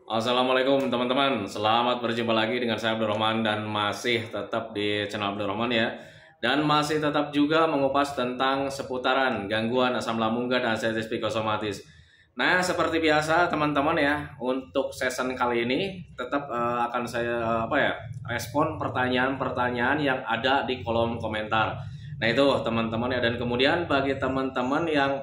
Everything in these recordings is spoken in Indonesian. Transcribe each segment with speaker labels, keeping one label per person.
Speaker 1: Assalamualaikum teman-teman, selamat berjumpa lagi dengan saya Abdurrahman dan masih tetap di channel Abdurrahman ya. Dan masih tetap juga mengupas tentang seputaran gangguan asam lambung dan artritis psikosomatis. Nah, seperti biasa teman-teman ya, untuk season kali ini tetap akan saya respon pertanyaan-pertanyaan yang ada di kolom komentar. Nah, itu teman-teman ya, dan kemudian bagi teman-teman yang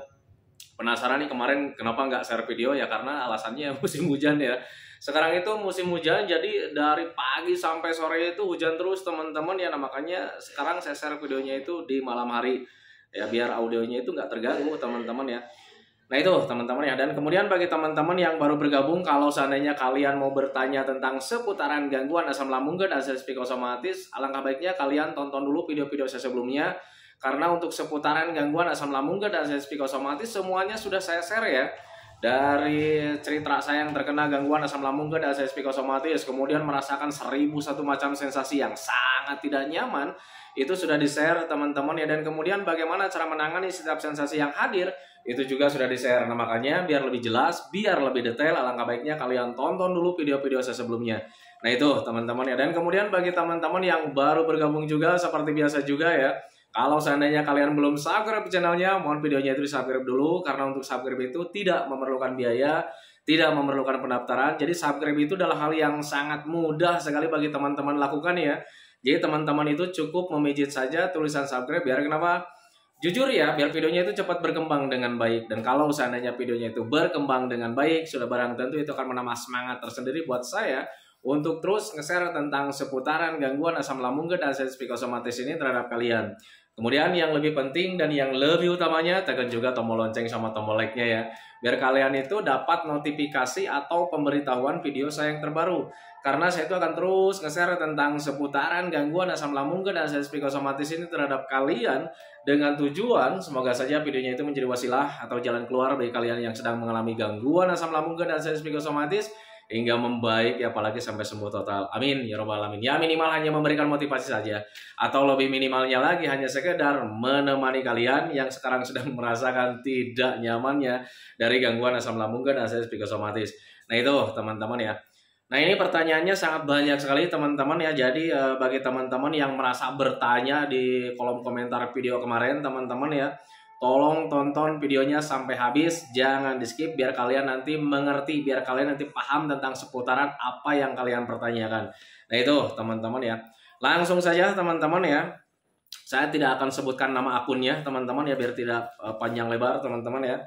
Speaker 1: penasaran nih kemarin kenapa nggak share video ya, karena alasannya musim hujan ya. Sekarang itu musim hujan, jadi dari pagi sampai sore itu hujan terus teman-teman ya. Nah, makanya sekarang saya share videonya itu di malam hari ya, biar audionya itu nggak terganggu teman-teman ya. Nah itu teman-teman ya, dan kemudian bagi teman-teman yang baru bergabung, kalau seandainya kalian mau bertanya tentang seputaran gangguan asam lambung dan artritis psikosomatis, alangkah baiknya kalian tonton dulu video-video saya sebelumnya. Karena untuk seputaran gangguan asam lambung dan artritis psikosomatis semuanya sudah saya share ya. Dari cerita saya yang terkena gangguan asam lambung dan artritis psikosomatis, kemudian merasakan 1001 macam sensasi yang sangat tidak nyaman, itu sudah di-share teman-teman ya. Dan kemudian bagaimana cara menangani setiap sensasi yang hadir, itu juga sudah di-share. Nah, makanya biar lebih jelas, biar lebih detail, alangkah baiknya kalian tonton dulu video-video saya sebelumnya. Nah itu teman-teman ya. Dan kemudian bagi teman-teman yang baru bergabung juga, seperti biasa juga ya, kalau seandainya kalian belum subscribe channelnya, mohon videonya itu di-subscribe dulu. Karena untuk subscribe itu tidak memerlukan biaya, tidak memerlukan pendaftaran. Jadi subscribe itu adalah hal yang sangat mudah sekali bagi teman-teman lakukan ya. Jadi teman-teman itu cukup memijit saja tulisan subscribe. Biar kenapa? Jujur ya, biar videonya itu cepat berkembang dengan baik. Dan kalau seandainya videonya itu berkembang dengan baik, sudah barang tentu itu akan menambah semangat tersendiri buat saya untuk terus nge-share tentang seputaran gangguan asam lambung dan artritis psikosomatis ini terhadap kalian. Kemudian yang lebih penting dan yang lebih utamanya, tekan juga tombol lonceng sama tombol like-nya ya. Biar kalian itu dapat notifikasi atau pemberitahuan video saya yang terbaru. Karena saya itu akan terus nge-share tentang seputaran gangguan asam lambung dan artritis psikosomatis ini terhadap kalian, dengan tujuan semoga saja videonya itu menjadi wasilah atau jalan keluar bagi kalian yang sedang mengalami gangguan asam lambung dan artritis psikosomatis hingga membaik ya, apalagi sampai sembuh total. Amin ya robbal alamin. Ya minimal hanya memberikan motivasi saja, atau lebih minimalnya lagi hanya sekedar menemani kalian yang sekarang sedang merasakan tidak nyamannya dari gangguan asam lambung dan artritis psikosomatis. Nah itu teman-teman ya. Nah ini pertanyaannya sangat banyak sekali teman-teman ya. Jadi bagi teman-teman yang merasa bertanya di kolom komentar video kemarin teman-teman ya, tolong tonton videonya sampai habis, jangan di skip biar kalian nanti mengerti, biar kalian nanti paham tentang seputaran apa yang kalian pertanyakan. Nah itu teman-teman ya. Langsung saja teman-teman ya. Saya tidak akan sebutkan nama akunnya teman-teman ya, biar tidak panjang lebar teman-teman ya.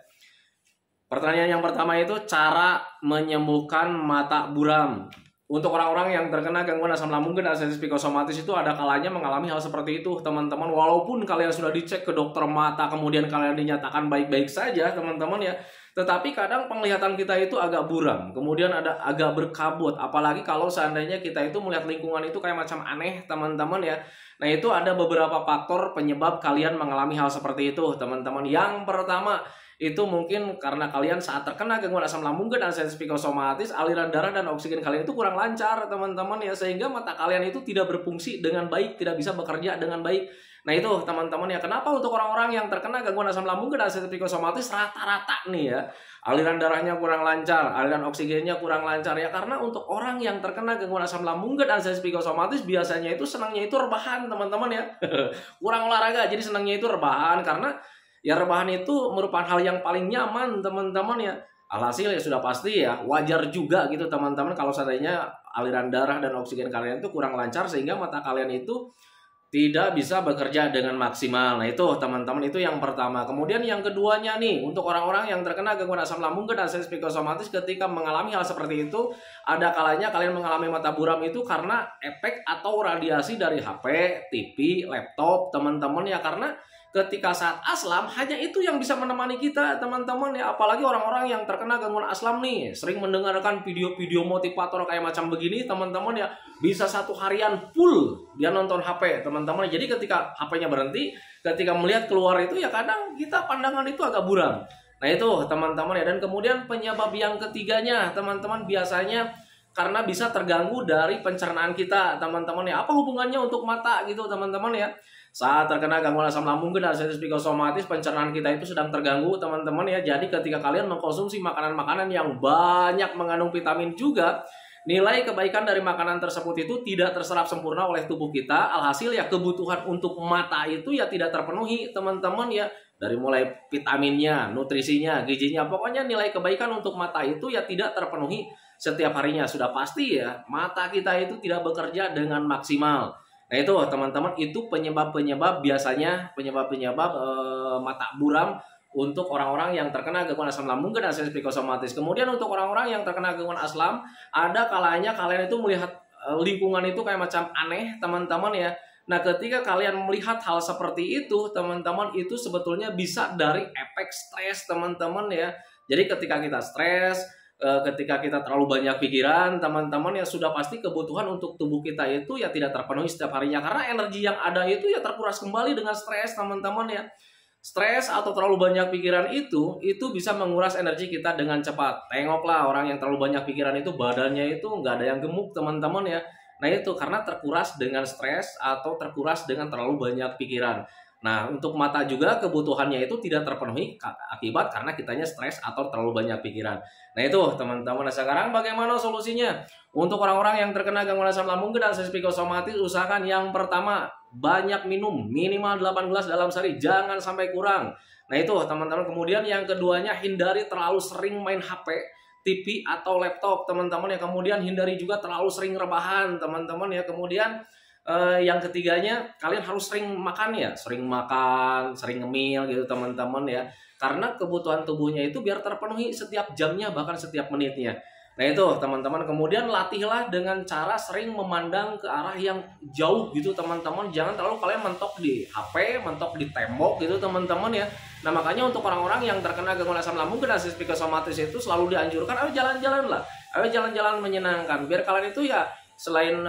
Speaker 1: Pertanyaan yang pertama itu cara menyembuhkan mata buram. Untuk orang-orang yang terkena gangguan asam lambung dan artritis psikosomatis itu ada kalanya mengalami hal seperti itu teman-teman. Walaupun kalian sudah dicek ke dokter mata, kemudian kalian dinyatakan baik-baik saja teman-teman ya, tetapi kadang penglihatan kita itu agak buram, kemudian ada agak berkabut. Apalagi kalau seandainya kita itu melihat lingkungan itu kayak macam aneh teman-teman ya. Nah itu ada beberapa faktor penyebab kalian mengalami hal seperti itu teman-teman. Yang pertama itu mungkin karena kalian saat terkena gangguan asam lambung dan artritis psikosomatis, aliran darah dan oksigen kalian itu kurang lancar teman-teman ya, sehingga mata kalian itu tidak berfungsi dengan baik, tidak bisa bekerja dengan baik. Nah itu teman-teman ya, kenapa untuk orang-orang yang terkena gangguan asam lambung dan artritis psikosomatis rata-rata nih ya, aliran darahnya kurang lancar, aliran oksigennya kurang lancar ya, karena untuk orang yang terkena gangguan asam lambung dan artritis psikosomatis biasanya itu senangnya itu rebahan teman-teman ya. Kurang olahraga, jadi senangnya itu rebahan, karena ya rebahan itu merupakan hal yang paling nyaman teman-teman ya. Alhasil ya sudah pasti ya wajar juga gitu teman-teman kalau seandainya aliran darah dan oksigen kalian itu kurang lancar sehingga mata kalian itu tidak bisa bekerja dengan maksimal. Nah itu teman-teman, itu yang pertama. Kemudian yang keduanya nih, untuk orang-orang yang terkena gangguan asam lambung dan artritis psikosomatis, ketika mengalami hal seperti itu, ada kalanya kalian mengalami mata buram itu karena efek atau radiasi dari HP, TV, laptop teman-teman ya. Karena ketika saat aslam hanya itu yang bisa menemani kita teman-teman ya. Apalagi orang-orang yang terkena gangguan aslam nih sering mendengarkan video-video motivator kayak macam begini teman-teman ya, bisa satu harian full dia nonton HP teman-teman. Jadi ketika HP-nya berhenti, ketika melihat keluar itu ya kadang kita pandangan itu agak buram. Nah itu teman-teman ya. Dan kemudian penyebab yang ketiganya teman-teman biasanya karena bisa terganggu dari pencernaan kita teman-teman ya. Apa hubungannya untuk mata gitu teman-teman ya? Saat terkena gangguan asam lambung dan arteritis psikosomatis, pencernaan kita itu sedang terganggu teman-teman ya. Jadi ketika kalian mengkonsumsi makanan-makanan yang banyak mengandung vitamin juga, nilai kebaikan dari makanan tersebut itu tidak terserap sempurna oleh tubuh kita. Alhasil ya kebutuhan untuk mata itu ya tidak terpenuhi teman-teman ya. Dari mulai vitaminnya, nutrisinya, gizinya, pokoknya nilai kebaikan untuk mata itu ya tidak terpenuhi setiap harinya. Sudah pasti ya mata kita itu tidak bekerja dengan maksimal. Nah itu teman-teman, itu penyebab-penyebab biasanya penyebab-penyebab mata buram untuk orang-orang yang terkena gangguan asam lambung dan arteritis psikosomatis. Kemudian untuk orang-orang yang terkena gangguan asam, ada kalanya kalian itu melihat lingkungan itu kayak macam aneh teman-teman ya. Nah ketika kalian melihat hal seperti itu teman-teman, itu sebetulnya bisa dari efek stres teman-teman ya. Jadi ketika kita stres, ketika kita terlalu banyak pikiran teman-teman ya, sudah pasti kebutuhan untuk tubuh kita itu ya tidak terpenuhi setiap harinya, karena energi yang ada itu ya terkuras kembali dengan stres teman-teman ya. Stres atau terlalu banyak pikiran itu bisa menguras energi kita dengan cepat. Tengoklah orang yang terlalu banyak pikiran itu badannya itu nggak ada yang gemuk teman-teman ya. Nah itu karena terkuras dengan stres atau terkuras dengan terlalu banyak pikiran. Nah untuk mata juga kebutuhannya itu tidak terpenuhi akibat karena kitanya stres atau terlalu banyak pikiran. Nah itu teman-teman. Nah sekarang bagaimana solusinya? Untuk orang-orang yang terkena gangguan asam lambung dan arteritis psikosomatis, usahakan yang pertama banyak minum, minimal 8 gelas dalam sehari, jangan sampai kurang. Nah itu teman-teman. Kemudian yang keduanya, hindari terlalu sering main HP, TV atau laptop teman-teman ya. Kemudian hindari juga terlalu sering rebahan teman-teman ya. Kemudian yang ketiganya, kalian harus sering makan ya, sering makan, sering ngemil gitu teman-teman ya. Karena kebutuhan tubuhnya itu biar terpenuhi setiap jamnya, bahkan setiap menitnya. Nah itu teman-teman. Kemudian latihlah dengan cara sering memandang ke arah yang jauh gitu teman-teman. Jangan terlalu kalian mentok di HP, mentok di tembok gitu teman-teman ya. Nah makanya untuk orang-orang yang terkena gangguan asam lambung dan arteritis psikosomatis itu selalu dianjurkan, ayo jalan-jalan lah, ayo jalan-jalan menyenangkan, biar kalian itu ya selain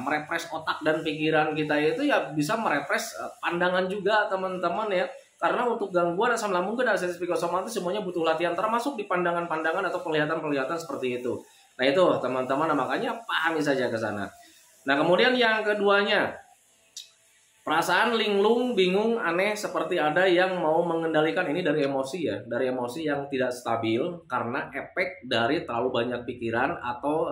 Speaker 1: merepres otak dan pikiran kita itu ya bisa merepres pandangan juga teman-teman ya. Karena untuk gangguan asam lambung dan arteritis psikosomatis semuanya butuh latihan, termasuk di pandangan-pandangan atau penglihatan-penglihatan seperti itu. Nah itu teman-teman, makanya pahami saja ke sana. Nah kemudian yang keduanya, perasaan linglung, bingung, aneh, seperti ada yang mau mengendalikan. Ini dari emosi ya, dari emosi yang tidak stabil karena efek dari terlalu banyak pikiran atau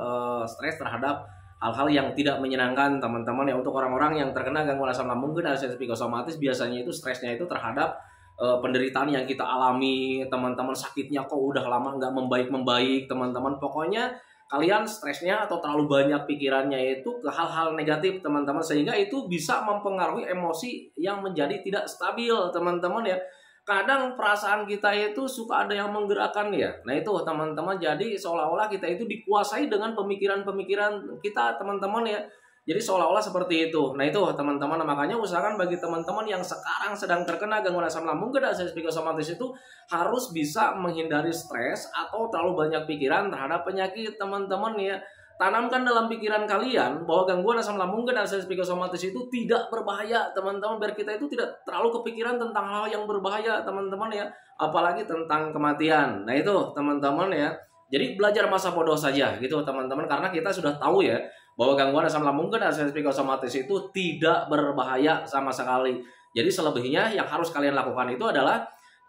Speaker 1: stres terhadap hal-hal yang tidak menyenangkan teman-teman ya. Untuk orang-orang yang terkena gangguan asam lambung dan arteritis psikosomatis, biasanya itu stresnya itu terhadap penderitaan yang kita alami teman-teman. Sakitnya kok udah lama nggak membaik-membaik teman-teman. Pokoknya kalian stresnya atau terlalu banyak pikirannya itu ke hal-hal negatif teman-teman, sehingga itu bisa mempengaruhi emosi yang menjadi tidak stabil teman-teman ya. Kadang perasaan kita itu suka ada yang menggerakkan ya. Nah itu teman-teman, jadi seolah-olah kita itu dikuasai dengan pemikiran-pemikiran kita teman-teman ya. Jadi seolah-olah seperti itu. Nah itu teman-teman, makanya usahakan bagi teman-teman yang sekarang sedang terkena gangguan asam lambung dan arteritis psikosomatis itu harus bisa menghindari stres atau terlalu banyak pikiran terhadap penyakit teman-teman ya. Tanamkan dalam pikiran kalian bahwa gangguan asam lambung dan arteritis psikosomatis itu tidak berbahaya teman-teman, biar kita itu tidak terlalu kepikiran tentang hal yang berbahaya teman-teman ya, apalagi tentang kematian. Nah itu teman-teman ya. Jadi belajar masa bodoh saja gitu teman-teman, karena kita sudah tahu ya bahwa gangguan asam lambung dan arteritis psikosomatis itu tidak berbahaya sama sekali. Jadi selebihnya yang harus kalian lakukan itu adalah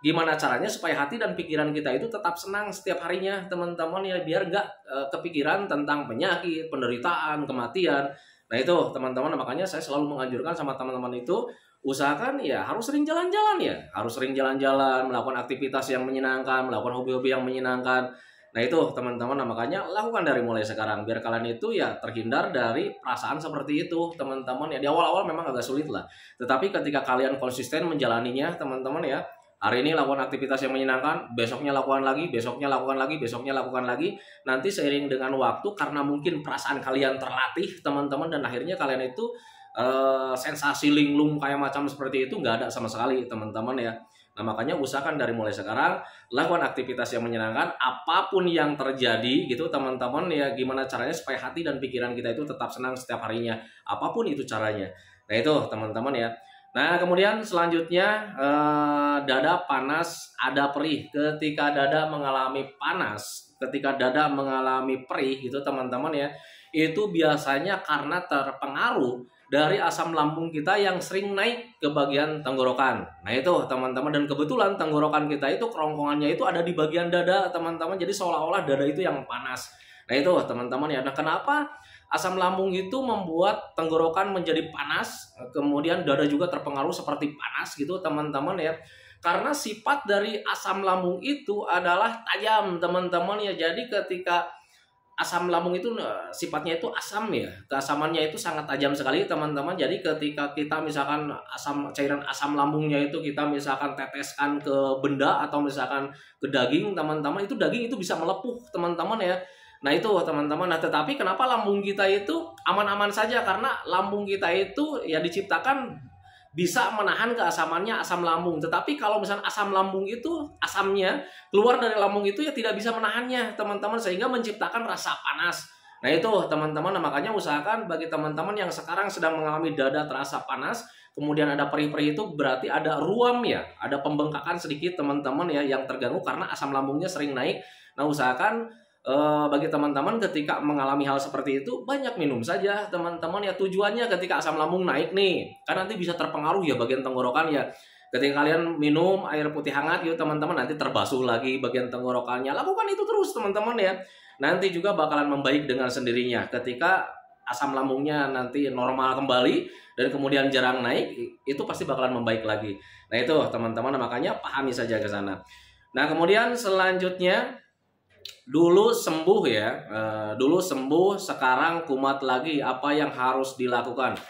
Speaker 1: gimana caranya supaya hati dan pikiran kita itu tetap senang setiap harinya teman-teman ya, biar nggak kepikiran tentang penyakit, penderitaan, kematian. Nah itu teman-teman, makanya saya selalu menganjurkan sama teman-teman itu usahakan ya harus sering jalan-jalan ya, harus sering jalan-jalan, melakukan aktivitas yang menyenangkan, melakukan hobi-hobi yang menyenangkan. Nah itu teman-teman, makanya lakukan dari mulai sekarang biar kalian itu ya terhindar dari perasaan seperti itu teman-teman ya. Di awal-awal memang agak sulit lah, tetapi ketika kalian konsisten menjalaninya teman-teman ya, hari ini lakukan aktivitas yang menyenangkan, besoknya lakukan lagi, besoknya lakukan lagi, besoknya lakukan lagi. Nanti seiring dengan waktu, karena mungkin perasaan kalian terlatih teman-teman, dan akhirnya kalian itu sensasi linglung kayak macam seperti itu nggak ada sama sekali teman-teman ya. Nah makanya usahakan dari mulai sekarang lakukan aktivitas yang menyenangkan apapun yang terjadi gitu teman-teman ya. Gimana caranya supaya hati dan pikiran kita itu tetap senang setiap harinya, apapun itu caranya. Nah itu teman-teman ya. Nah kemudian selanjutnya dada panas, ada perih. Ketika dada mengalami panas, ketika dada mengalami perih gitu teman-teman ya, itu biasanya karena terpengaruh dari asam lambung kita yang sering naik ke bagian tenggorokan. Nah itu teman-teman, dan kebetulan tenggorokan kita itu kerongkongannya itu ada di bagian dada teman-teman, jadi seolah-olah dada itu yang panas. Nah itu teman-teman ya. Nah kenapa asam lambung itu membuat tenggorokan menjadi panas, kemudian dada juga terpengaruh seperti panas gitu teman-teman ya. Karena sifat dari asam lambung itu adalah tajam teman-teman ya. Jadi ketika asam lambung itu sifatnya itu asam ya, keasamannya itu sangat tajam sekali teman-teman. Jadi ketika kita misalkan cairan asam lambungnya itu kita misalkan teteskan ke benda atau misalkan ke daging teman-teman, itu daging itu bisa melepuh teman-teman ya. Nah itu teman-teman. Nah tetapi kenapa lambung kita itu aman-aman saja? Karena lambung kita itu ya diciptakan bisa menahan keasamannya asam lambung. Tetapi kalau misalnya asam lambung itu asamnya keluar dari lambung itu ya tidak bisa menahannya teman-teman, sehingga menciptakan rasa panas. Nah itu teman-teman, makanya usahakan bagi teman-teman yang sekarang sedang mengalami dada terasa panas, kemudian ada perih-perih, itu berarti ada ruam ya, ada pembengkakan sedikit teman-teman ya yang terganggu karena asam lambungnya sering naik. Nah usahakan bagi teman-teman ketika mengalami hal seperti itu banyak minum saja teman-teman ya. Tujuannya ketika asam lambung naik nih kan nanti bisa terpengaruh ya bagian tenggorokan ya. Ketika kalian minum air putih hangat gitu teman-teman, nanti terbasuh lagi bagian tenggorokannya. Lakukan itu terus teman-teman ya. Nanti juga bakalan membaik dengan sendirinya ketika asam lambungnya nanti normal kembali dan kemudian jarang naik, itu pasti bakalan membaik lagi. Nah itu teman-teman, makanya pahami saja ke sana. Nah kemudian selanjutnya, dulu sembuh ya, dulu sembuh, sekarang kumat lagi. Apa yang harus dilakukan?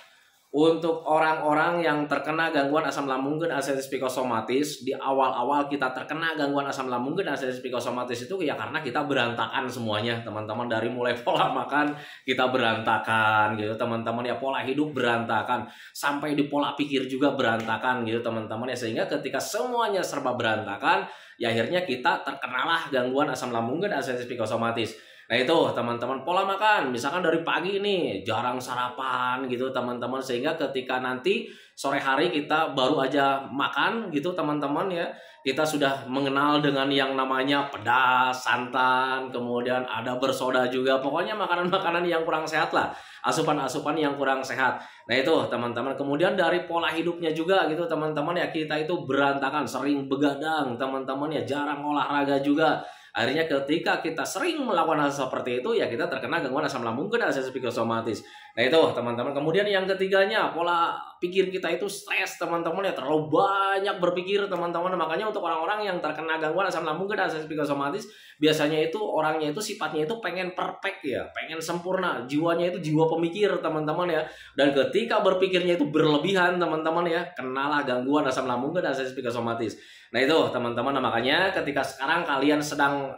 Speaker 1: Untuk orang-orang yang terkena gangguan asam lambung dan arteritis psikosomatis, di awal-awal kita terkena gangguan asam lambung dan arteritis psikosomatis itu ya karena kita berantakan semuanya teman-teman. Dari mulai pola makan kita berantakan gitu teman-teman ya, pola hidup berantakan, sampai di pola pikir juga berantakan gitu teman-teman ya. Sehingga ketika semuanya serba berantakan, ya akhirnya kita terkenalah gangguan asam lambung dan arteritis psikosomatis. Nah itu teman-teman, pola makan misalkan dari pagi nih jarang sarapan gitu teman-teman, sehingga ketika nanti sore hari kita baru aja makan gitu teman-teman ya, kita sudah mengenal dengan yang namanya pedas, santan, kemudian ada bersoda juga, pokoknya makanan-makanan yang kurang sehat lah, asupan-asupan yang kurang sehat. Nah itu teman-teman, kemudian dari pola hidupnya juga gitu teman-teman ya, kita itu berantakan, sering begadang teman-teman ya, jarang olahraga juga. Akhirnya ketika kita sering melakukan hal seperti itu ya kita terkena gangguan asam lambung dan arteritis psikosomatis. Nah itu teman-teman. Kemudian yang ketiganya, pola pikir kita itu stres teman-teman ya, terlalu banyak berpikir teman-teman. Makanya untuk orang-orang yang terkena gangguan asam lambung dan arteritis psikosomatis, biasanya itu orangnya itu sifatnya itu pengen perfect ya, pengen sempurna, jiwanya itu jiwa pemikir teman-teman ya. Dan ketika berpikirnya itu berlebihan teman-teman ya, kenalah gangguan asam lambung dan arteritis psikosomatis. Nah itu teman-teman, makanya ketika sekarang kalian sedang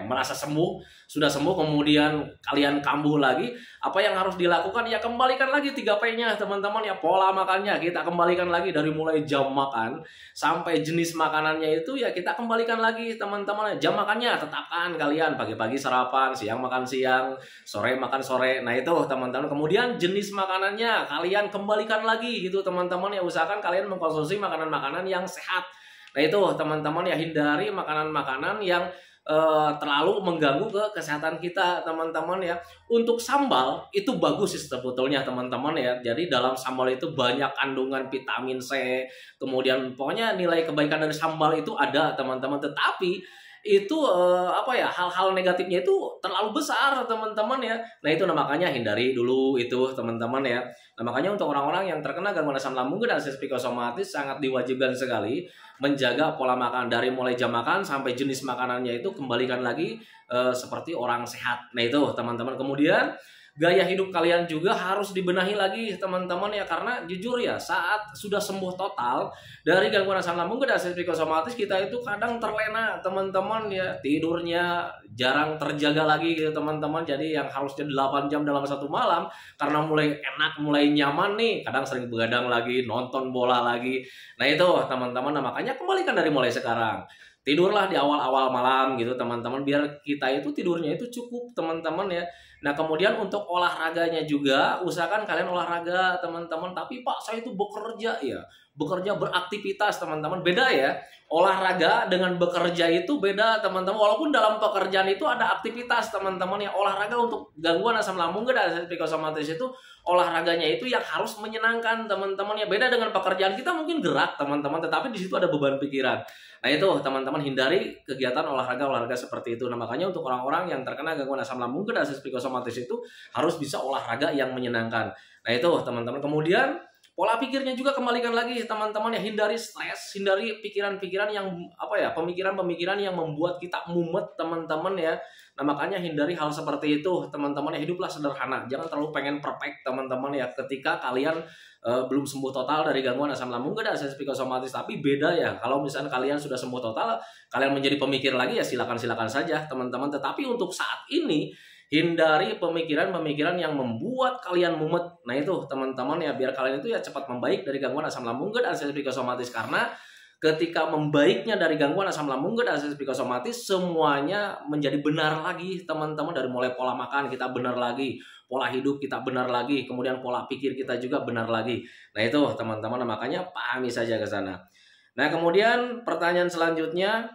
Speaker 1: merasa sembuh, sudah sembuh, kemudian kalian kambuh lagi, apa yang harus dilakukan? Ya kembalikan lagi 3P-nya teman-teman ya, pola makannya kita kembalikan lagi, dari mulai jam makan sampai jenis makanannya itu ya kita kembalikan lagi teman-teman. Jam makannya tetapkan kalian, pagi-pagi sarapan, siang makan siang, sore makan sore. Nah itu teman-teman. Kemudian jenis makanannya kalian kembalikan lagi gitu teman-teman ya, usahakan kalian mengkonsumsi makanan-makanan yang sehat. Nah itu teman-teman ya, hindari makanan-makanan yang terlalu mengganggu ke kesehatan kita teman-teman ya. Untuk sambal itu bagus sih sebetulnya teman-teman ya. Jadi dalam sambal itu banyak kandungan vitamin C. Kemudian pokoknya nilai kebaikan dari sambal itu ada teman-teman. Tetapi itu hal-hal negatifnya itu terlalu besar teman-teman ya. Nah itu makanya hindari dulu itu teman-teman ya. Nah makanya untuk orang-orang yang terkena gangguan asam lambung dan arteritis psikosomatis sangat diwajibkan sekali menjaga pola makan, dari mulai jam makan sampai jenis makanannya itu kembalikan lagi seperti orang sehat. Nah itu teman-teman. Kemudian gaya hidup kalian juga harus dibenahi lagi teman-teman ya, karena jujur ya, saat sudah sembuh total dari gangguan asam lambung dan arteritis psikosomatis, kita itu kadang terlena teman-teman ya, tidurnya jarang terjaga lagi gitu teman-teman. Jadi yang harusnya 8 jam dalam satu malam, karena mulai enak, mulai nyaman nih, kadang sering begadang lagi, nonton bola lagi. Nah itu teman-teman, nah, makanya kembalikan dari mulai sekarang. Tidurlah di awal-awal malam gitu teman-teman, biar kita itu tidurnya itu cukup teman-teman ya. Nah, kemudian untuk olahraganya juga, usahakan kalian olahraga teman-teman. Tapi Pak, saya itu bekerja ya, bekerja beraktivitas teman-teman. Beda ya, olahraga dengan bekerja itu beda teman-teman. Walaupun dalam pekerjaan itu ada aktivitas teman-teman ya. Olahraga untuk gangguan asam lambung dan psikosomatis itu olahraganya itu yang harus menyenangkan teman-teman ya. Beda dengan pekerjaan kita mungkin gerak teman-teman, tetapi di situ ada beban pikiran. Nah itu teman-teman, hindari kegiatan olahraga seperti itu. Nah makanya untuk orang-orang yang terkena gangguan asam lambung dan psikosomatis itu harus bisa olahraga yang menyenangkan. Nah itu teman-teman. Kemudian pola pikirnya juga kembalikan lagi teman-teman ya, hindari stres, hindari pikiran-pikiran yang pemikiran-pemikiran yang membuat kita mumet teman-teman ya. Nah makanya hindari hal seperti itu teman-teman ya, hiduplah sederhana, jangan terlalu pengen perfect teman-teman ya. Ketika kalian belum sembuh total dari gangguan asam lambung dan psikosomatis, tapi beda ya kalau misalnya kalian sudah sembuh total, kalian menjadi pemikir lagi ya silakan saja teman-teman. Tetapi untuk saat ini hindari pemikiran-pemikiran yang membuat kalian mumet. Nah itu teman-teman ya, biar kalian itu ya cepat membaik dari gangguan asam lambung dan psikosomatis. Karena ketika membaiknya dari gangguan asam lambung dan psikosomatis, semuanya menjadi benar lagi teman-teman. Dari mulai pola makan kita benar lagi, pola hidup kita benar lagi, kemudian pola pikir kita juga benar lagi. Nah itu teman-teman, makanya pahami saja ke sana. Nah kemudian pertanyaan selanjutnya,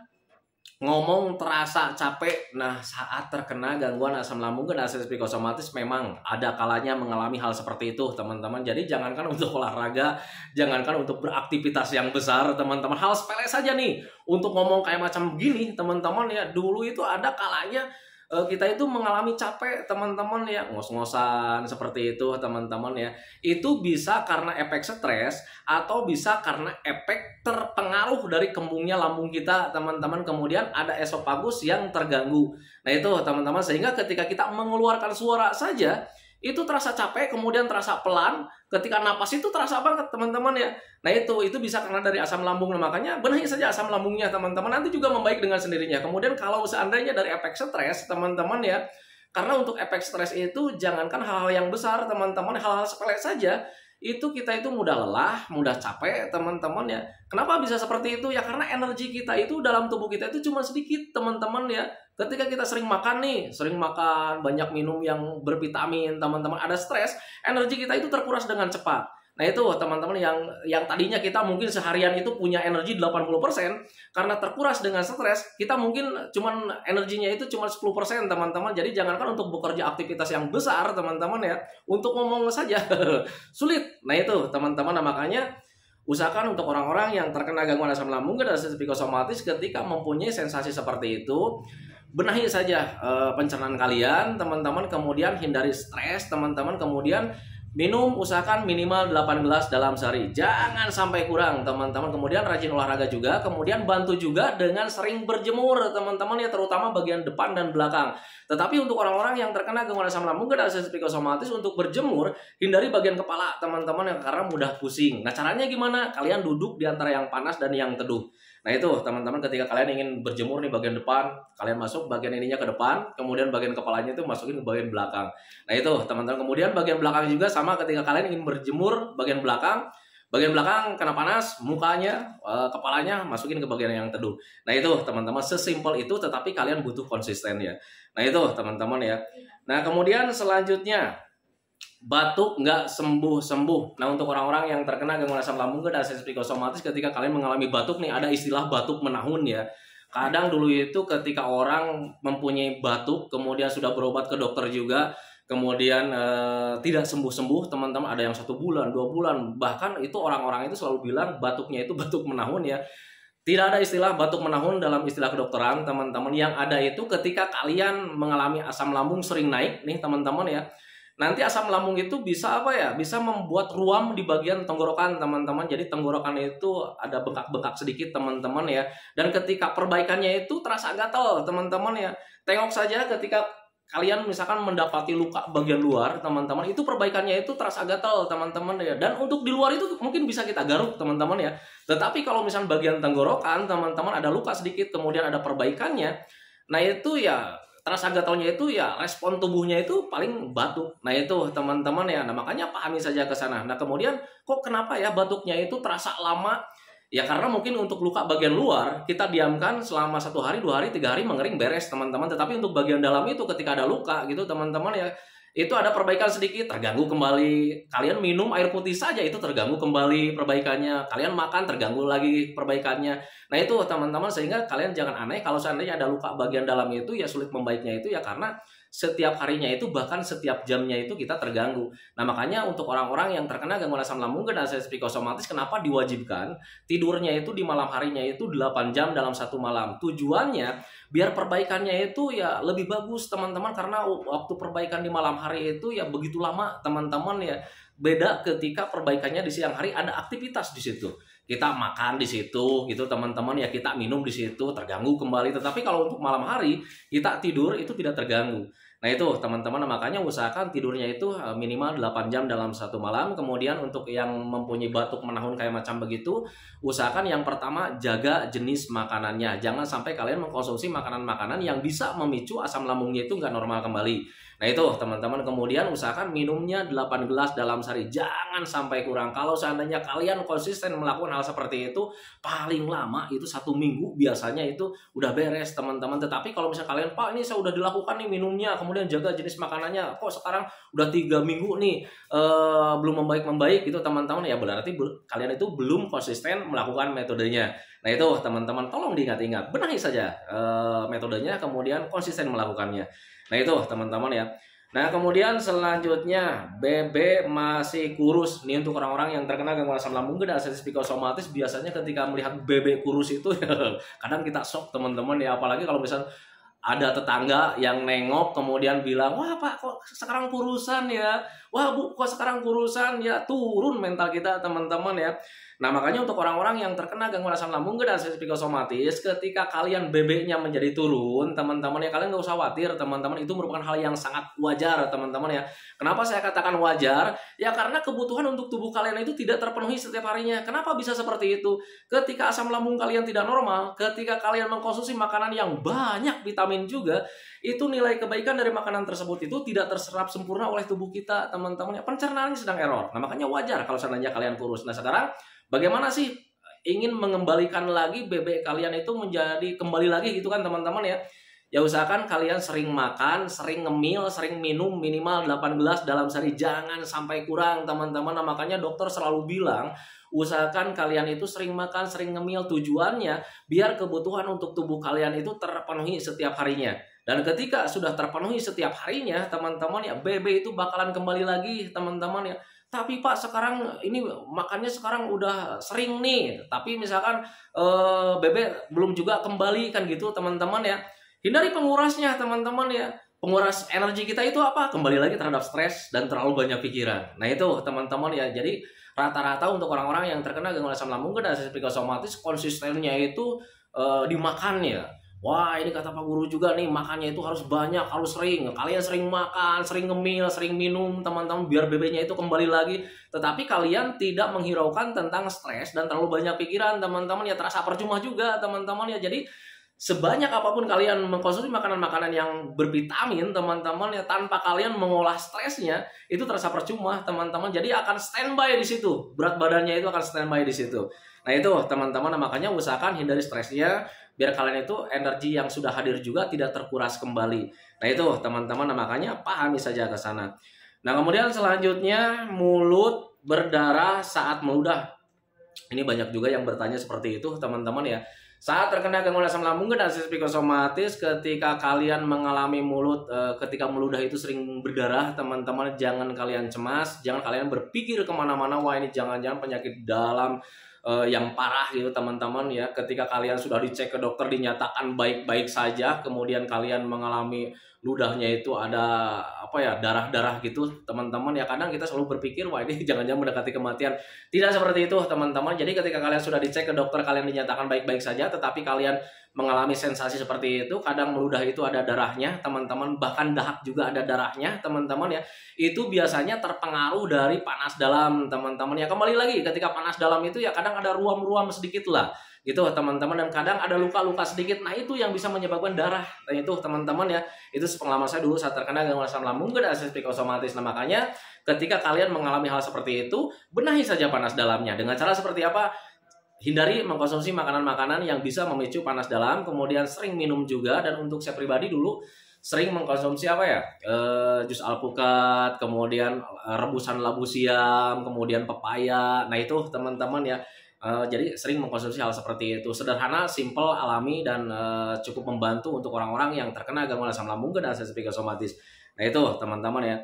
Speaker 1: ngomong terasa capek. Nah saat terkena gangguan asam lambung dan psikosomatis memang ada kalanya mengalami hal seperti itu teman-teman. Jadi jangankan untuk olahraga, jangankan untuk beraktivitas yang besar teman-teman, hal sepele saja nih untuk ngomong kayak macam gini teman-teman ya. Dulu itu ada kalanya kita itu mengalami capek teman-teman ya, ngos-ngosan seperti itu teman-teman ya. Itu bisa karena efek stres atau bisa karena efek terpengaruh dari kembungnya lambung kita teman-teman. Kemudian ada esofagus yang terganggu. Nah itu teman-teman, sehingga ketika kita mengeluarkan suara saja itu terasa capek, kemudian terasa pelan, ketika napas itu terasa banget teman-teman ya. Nah itu bisa karena dari asam lambung. Nah makanya benahi saja asam lambungnya teman-teman, nanti juga membaik dengan sendirinya. Kemudian kalau seandainya dari efek stres teman-teman ya, karena untuk efek stres itu jangankan hal-hal yang besar teman-teman, hal-hal sepele saja itu kita itu mudah lelah, mudah capek teman-teman ya. Kenapa bisa seperti itu ya? Karena energi kita itu dalam tubuh kita itu cuma sedikit teman-teman ya. Ketika kita sering makan banyak minum yang bervitamin teman-teman, ada stres, energi kita itu terkuras dengan cepat. Nah itu teman-teman, yang tadinya kita mungkin seharian itu punya energi 80%, karena terkuras dengan stres, kita mungkin cuman energinya itu cuma 10% teman-teman. Jadi jangankan untuk bekerja aktivitas yang besar teman-teman ya, untuk ngomong saja sulit. Nah itu teman-teman, nah, makanya usahakan untuk orang-orang yang terkena gangguan asam lambung dan psikosomatis, ketika mempunyai sensasi seperti itu, benahi saja pencernaan kalian teman-teman, kemudian hindari stres teman-teman, kemudian minum usahakan minimal 8 gelas dalam sehari, jangan sampai kurang teman-teman. Kemudian rajin olahraga juga, kemudian bantu juga dengan sering berjemur teman-teman ya, terutama bagian depan dan belakang. Tetapi untuk orang-orang yang terkena gangguan asam lambung dan psikosomatis, untuk berjemur hindari bagian kepala teman-teman yang karena mudah pusing. Nah caranya gimana? Kalian duduk di antara yang panas dan yang teduh. Nah itu teman-teman, ketika kalian ingin berjemur nih bagian depan, kalian masuk bagian ininya ke depan, kemudian bagian kepalanya itu masukin ke bagian belakang. Nah itu teman-teman, kemudian bagian belakang juga sama, ketika kalian ingin berjemur bagian belakang kena panas, mukanya, kepalanya masukin ke bagian yang teduh. Nah itu teman-teman, sesimpel itu, tetapi kalian butuh konsisten ya. Nah itu teman-teman ya. Nah kemudian selanjutnya, batuk nggak sembuh-sembuh. Nah untuk orang-orang yang terkena gangguan asam lambung dan psikosomatis, ketika kalian mengalami batuk nih, ada istilah batuk menahun ya. Kadang dulu itu ketika orang mempunyai batuk, kemudian sudah berobat ke dokter juga, kemudian tidak sembuh-sembuh teman-teman, ada yang 1 bulan, 2 bulan, bahkan itu orang-orang itu selalu bilang batuknya itu batuk menahun ya. Tidak ada istilah batuk menahun dalam istilah kedokteran teman-teman. Yang ada itu ketika kalian mengalami asam lambung sering naik nih teman-teman ya, nanti asam lambung itu bisa bisa membuat ruam di bagian tenggorokan teman-teman. Jadi tenggorokan itu ada bengkak-bengkak sedikit teman-teman ya. Dan ketika perbaikannya itu terasa gatal teman-teman ya. Tengok saja ketika kalian misalkan mendapati luka bagian luar teman-teman, itu perbaikannya itu terasa gatal teman-teman ya. Dan untuk di luar itu mungkin bisa kita garuk teman-teman ya. Tetapi kalau misalkan bagian tenggorokan teman-teman ada luka sedikit, kemudian ada perbaikannya, nah itu ya terasa gatalnya itu ya respon tubuhnya itu paling batuk. Nah itu teman-teman ya. Nah makanya pahami saja ke sana. Nah kemudian kok kenapa ya batuknya itu terasa lama? Ya karena mungkin untuk luka bagian luar kita diamkan selama 1 hari, 2 hari, 3 hari mengering beres teman-teman. Tetapi untuk bagian dalam itu ketika ada luka gitu teman-teman ya, itu ada perbaikan sedikit terganggu kembali. Kalian minum air putih saja itu terganggu kembali perbaikannya. Kalian makan terganggu lagi perbaikannya. Nah itu teman-teman, sehingga kalian jangan aneh kalau seandainya ada luka bagian dalam itu ya sulit membaiknya itu ya karena setiap harinya itu bahkan setiap jamnya itu kita terganggu. Nah makanya untuk orang-orang yang terkena gangguan asam lambung dan anestesi psikosomatis, kenapa diwajibkan tidurnya itu di malam harinya itu 8 jam dalam satu malam. Tujuannya biar perbaikannya itu ya lebih bagus teman-teman, karena waktu perbaikan di malam hari itu ya begitu lama teman-teman ya. Beda ketika perbaikannya di siang hari, ada aktivitas di situ. Kita makan di situ gitu teman-teman ya, kita minum di situ terganggu kembali. Tetapi kalau untuk malam hari kita tidur itu tidak terganggu. Nah itu teman-teman, makanya usahakan tidurnya itu minimal 8 jam dalam satu malam. Kemudian untuk yang mempunyai batuk menahun kayak macam begitu, usahakan yang pertama jaga jenis makanannya. Jangan sampai kalian mengkonsumsi makanan-makanan yang bisa memicu asam lambungnya itu nggak normal kembali. Nah itu teman-teman, kemudian usahakan minumnya 8 gelas dalam sehari, jangan sampai kurang. Kalau seandainya kalian konsisten melakukan hal seperti itu, paling lama itu 1 minggu biasanya itu udah beres teman-teman. Tetapi kalau misalnya kalian, Pak ini saya udah dilakukan nih minumnya, kemudian jaga jenis makanannya, kok sekarang udah 3 minggu nih belum membaik gitu teman-teman, ya berarti kalian itu belum konsisten melakukan metodenya. Nah itu teman-teman, tolong diingat-ingat, benahi saja metodenya, kemudian konsisten melakukannya. Nah itu teman-teman ya. Nah kemudian selanjutnya, BB masih kurus. Ini untuk orang-orang yang terkena gangguan asam lambung dan anestesi psikosomatis, biasanya ketika melihat BB kurus itu kadang kita shock teman-teman ya. Apalagi kalau misalnya ada tetangga yang nengok kemudian bilang, wah Pak kok sekarang kurusan ya, wah Bu kok sekarang kurusan ya, turun mental kita teman-teman ya. Nah makanya untuk orang-orang yang terkena gangguan asam lambung dan anestesi psikosomatis, ketika kalian BB-nya menjadi turun teman-teman ya, kalian nggak usah khawatir teman-teman, itu merupakan hal yang sangat wajar teman-teman ya. Kenapa saya katakan wajar? Ya karena kebutuhan untuk tubuh kalian itu tidak terpenuhi setiap harinya. Kenapa bisa seperti itu? Ketika asam lambung kalian tidak normal, ketika kalian mengkonsumsi makanan yang banyak vitamin juga, itu nilai kebaikan dari makanan tersebut itu tidak terserap sempurna oleh tubuh kita teman-teman ya. Pencernaannya sedang error. Nah makanya wajar kalau seandainya kalian kurus. Nah sekarang bagaimana sih ingin mengembalikan lagi BB kalian itu menjadi kembali lagi gitu kan teman-teman ya. Ya usahakan kalian sering makan, sering ngemil, sering minum minimal 8 gelas dalam sehari, jangan sampai kurang teman-teman. Nah, makanya dokter selalu bilang usahakan kalian itu sering makan, sering ngemil, tujuannya biar kebutuhan untuk tubuh kalian itu terpenuhi setiap harinya. Dan ketika sudah terpenuhi setiap harinya teman-teman ya, BB itu bakalan kembali lagi teman-teman ya. Tapi Pak sekarang ini makannya sekarang udah sering nih, tapi misalkan BB belum juga kembali kan gitu teman-teman ya. Hindari pengurasnya teman-teman ya. Penguras energi kita itu apa? Kembali lagi terhadap stres dan terlalu banyak pikiran. Nah itu teman-teman ya. Jadi rata-rata untuk orang-orang yang terkena gangguan asam lambung dan anestesi psikosomatis, konsistennya itu dimakannya. Wah ini kata Pak Guru juga nih, makannya itu harus banyak, harus sering. Kalian sering makan, sering ngemil, sering minum teman-teman biar BB-nya itu kembali lagi. Tetapi kalian tidak menghiraukan tentang stres dan terlalu banyak pikiran teman-teman ya, terasa percuma juga teman-teman ya. Jadi sebanyak apapun kalian mengkonsumsi makanan-makanan yang bervitamin teman-teman ya, tanpa kalian mengolah stresnya itu terasa percuma teman-teman. Jadi akan standby di situ, berat badannya itu akan standby di situ. Nah itu teman-teman, makanya usahakan hindari stresnya biar kalian itu energi yang sudah hadir juga tidak terkuras kembali. Nah itu teman-teman, makanya pahami saja ke sana. Nah kemudian selanjutnya, mulut berdarah saat meludah. Ini banyak juga yang bertanya seperti itu teman-teman ya. Saat terkena gangguan asam lambung dan anestesi psikosomatis, ketika kalian mengalami mulut ketika meludah itu sering berdarah teman-teman, jangan kalian cemas, jangan kalian berpikir kemana-mana, wah ini jangan-jangan penyakit dalam yang parah gitu teman-teman ya. Ketika kalian sudah dicek ke dokter dinyatakan baik-baik saja, kemudian kalian mengalami ludahnya itu ada apa ya, darah-darah gitu teman-teman ya, kadang kita selalu berpikir wah ini jangan-jangan mendekati kematian. Tidak seperti itu teman-teman. Jadi ketika kalian sudah dicek ke dokter, kalian dinyatakan baik-baik saja, tetapi kalian mengalami sensasi seperti itu, kadang meludah itu ada darahnya teman-teman, bahkan dahak juga ada darahnya teman-teman ya, itu biasanya terpengaruh dari panas dalam teman-teman ya. Kembali lagi, ketika panas dalam itu ya kadang ada ruam-ruam sedikit lah gitu teman-teman, dan kadang ada luka-luka sedikit. Nah itu yang bisa menyebabkan darah. Dan itu teman-teman ya, itu pengalaman saya dulu saat terkena gangguan asam lambung dan anestesi psikosomatis. Nah makanya ketika kalian mengalami hal seperti itu, benahi saja panas dalamnya. Dengan cara seperti apa? hindari mengkonsumsi makanan-makanan yang bisa memicu panas dalam, kemudian sering minum juga. Dan untuk saya pribadi dulu sering mengkonsumsi apa ya, jus alpukat, kemudian rebusan labu siam, kemudian pepaya. Nah itu teman-teman ya, jadi sering mengkonsumsi hal seperti itu. Sederhana, simple, alami, dan cukup membantu untuk orang-orang yang terkena gangguan asam lambung dan sensasi psikosomatis. Nah itu teman-teman ya.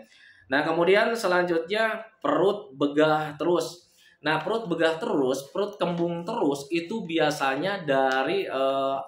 Speaker 1: Nah kemudian selanjutnya perut begah terus. Nah perut begah terus, perut kembung terus itu biasanya dari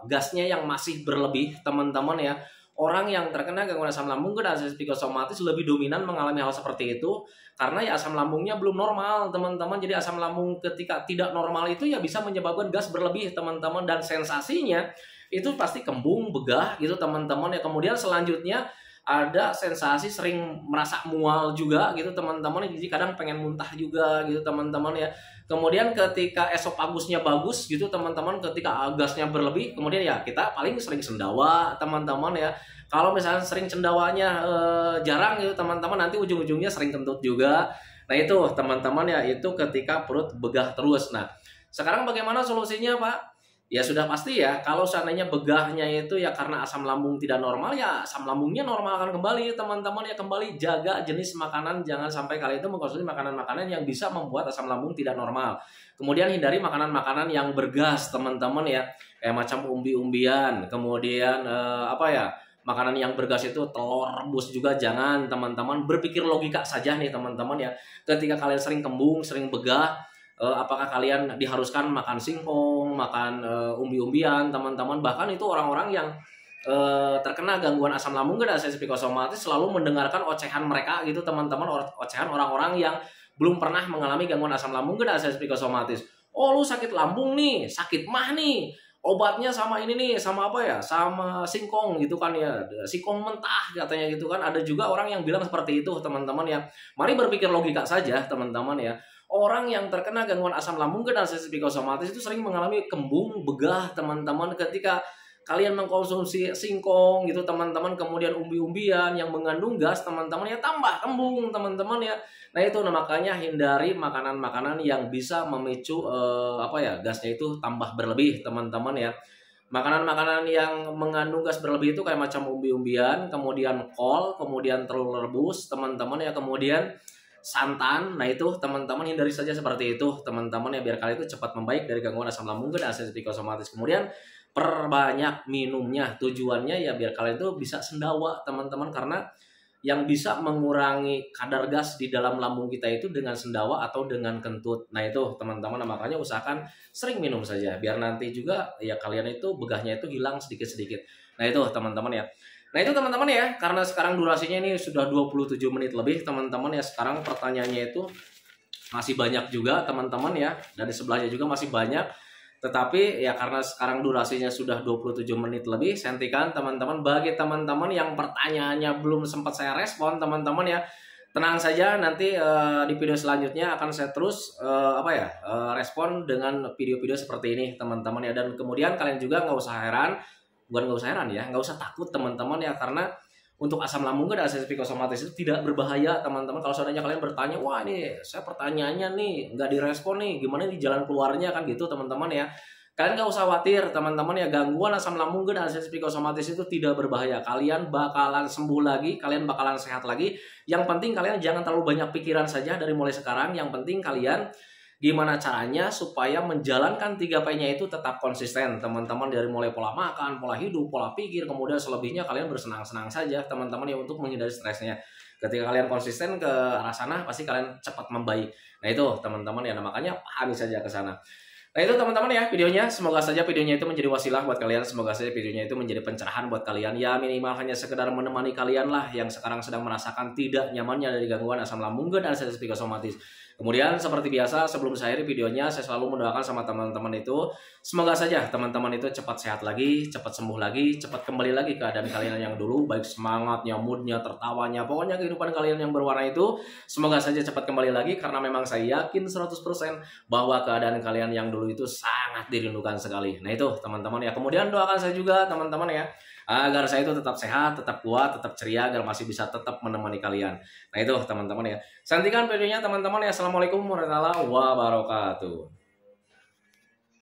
Speaker 1: gasnya yang masih berlebih teman-teman ya. Orang yang terkena gangguan asam lambung dan sensasi psikosomatis lebih dominan mengalami hal seperti itu karena ya asam lambungnya belum normal teman-teman. Jadi asam lambung ketika tidak normal itu ya bisa menyebabkan gas berlebih teman-teman, dan sensasinya itu pasti kembung, begah gitu teman-teman ya. Kemudian selanjutnya ada sensasi sering merasa mual juga gitu teman-teman, jadi kadang pengen muntah juga gitu teman-teman ya. Kemudian ketika esopagusnya bagus gitu teman-teman, ketika gasnya berlebih, kemudian ya kita paling sering sendawa teman-teman ya. Kalau misalnya sering sendawanya jarang gitu teman-teman, nanti ujung-ujungnya sering kentut juga. Nah itu teman-teman ya, itu ketika perut begah terus. Nah sekarang bagaimana solusinya Pak? Ya sudah pasti ya, kalau seandainya begahnya itu ya karena asam lambung tidak normal, ya asam lambungnya normalkan kembali teman-teman ya. Kembali jaga jenis makanan, jangan sampai kalian itu mengkonsumsi makanan-makanan yang bisa membuat asam lambung tidak normal. Kemudian hindari makanan-makanan yang bergas teman-teman ya, kayak macam umbi-umbian, kemudian apa ya, makanan yang bergas itu telur rebus juga jangan teman-teman. Berpikir logika saja nih teman-teman ya, ketika kalian sering kembung, sering begah, apakah kalian diharuskan makan singkong, makan umbi-umbian teman-teman. Bahkan itu orang-orang yang terkena gangguan asam lambung dan sensasi psikosomatis selalu mendengarkan ocehan mereka gitu teman-teman, ocehan orang-orang yang belum pernah mengalami gangguan asam lambung dan sensasi psikosomatis. Oh lu sakit lambung nih, sakit mah nih, obatnya sama ini nih, sama apa ya, sama singkong gitu kan ya, singkong mentah katanya gitu kan. Ada juga orang yang bilang seperti itu teman-teman ya. Mari berpikir logika saja teman-teman ya. Orang yang terkena gangguan asam lambung dan sensasi psikosomatis itu sering mengalami kembung, begah teman-teman ketika kalian mengkonsumsi singkong gitu teman-teman, kemudian umbi-umbian yang mengandung gas teman-teman ya, tambah kembung teman-teman ya. Nah itu makanya hindari makanan-makanan yang bisa memicu apa ya, gasnya itu tambah berlebih teman-teman ya. Makanan-makanan yang mengandung gas berlebih itu kayak macam umbi-umbian, kemudian kol, kemudian telur rebus teman-teman ya, kemudian santan. Nah itu teman-teman hindari saja seperti itu teman-teman ya, biar kalian itu cepat membaik dari gangguan asam lambung dan sensasi psikosomatis. Kemudian perbanyak minumnya, tujuannya ya biar kalian itu bisa sendawa teman-teman, karena yang bisa mengurangi kadar gas di dalam lambung kita itu dengan sendawa atau dengan kentut. Nah itu teman-teman, makanya usahakan sering minum saja biar nanti juga ya kalian itu begahnya itu hilang sedikit-sedikit. Nah itu teman-teman ya. Nah itu teman-teman ya, karena sekarang durasinya ini sudah 27 menit lebih teman-teman ya. Sekarang pertanyaannya itu masih banyak juga teman-teman ya, dari sebelahnya juga masih banyak. Tetapi ya karena sekarang durasinya sudah 27 menit lebih, saya hentikan teman-teman. Bagi teman-teman yang pertanyaannya belum sempat saya respon teman-teman ya, tenang saja, nanti di video selanjutnya akan saya terus respon dengan video-video seperti ini teman-teman ya. Dan kemudian kalian juga nggak usah heran, bukan nggak usah heran ya, nggak usah takut teman-teman ya, karena untuk asam lambung dan sensasi psikosomatis itu tidak berbahaya teman-teman. Kalau seandainya kalian bertanya, wah ini saya pertanyaannya nih nggak direspon nih, gimana di jalan keluarnya kan gitu teman-teman ya. Kalian nggak usah khawatir teman-teman ya, gangguan asam lambung dan sensasi psikosomatis itu tidak berbahaya. Kalian bakalan sembuh lagi, kalian bakalan sehat lagi. Yang penting kalian jangan terlalu banyak pikiran saja dari mulai sekarang. Yang penting kalian gimana caranya supaya menjalankan 3P-nya itu tetap konsisten teman-teman, dari mulai pola makan, pola hidup, pola pikir, kemudian selebihnya kalian bersenang-senang saja teman-teman ya, untuk menghindari stresnya. Ketika kalian konsisten ke arah sana, pasti kalian cepat membaik. Nah itu teman-teman ya, makanya pahami saja ke sana. Nah itu teman-teman ya videonya, semoga saja videonya itu menjadi wasilah buat kalian, semoga saja videonya itu menjadi pencerahan buat kalian ya, minimal hanya sekedar menemani kalian lah yang sekarang sedang merasakan tidak nyamannya dari gangguan asam lambung dan sensasi psikosomatis. Kemudian seperti biasa sebelum saya akhiri videonya, saya selalu mendoakan sama teman-teman itu, semoga saja teman-teman itu cepat sehat lagi, cepat sembuh lagi, cepat kembali lagi keadaan kalian yang dulu, baik semangatnya, moodnya, tertawanya, pokoknya kehidupan kalian yang berwarna itu semoga saja cepat kembali lagi, karena memang saya yakin 100% bahwa keadaan kalian yang dulu itu sangat dirindukan sekali. Nah itu teman-teman ya, kemudian doakan saya juga teman-teman ya, agar saya itu tetap sehat, tetap kuat, tetap ceria, agar masih bisa tetap menemani kalian. Nah itu teman-teman ya, saya hentikan videonya teman-teman ya. Assalamualaikum warahmatullahi wabarakatuh.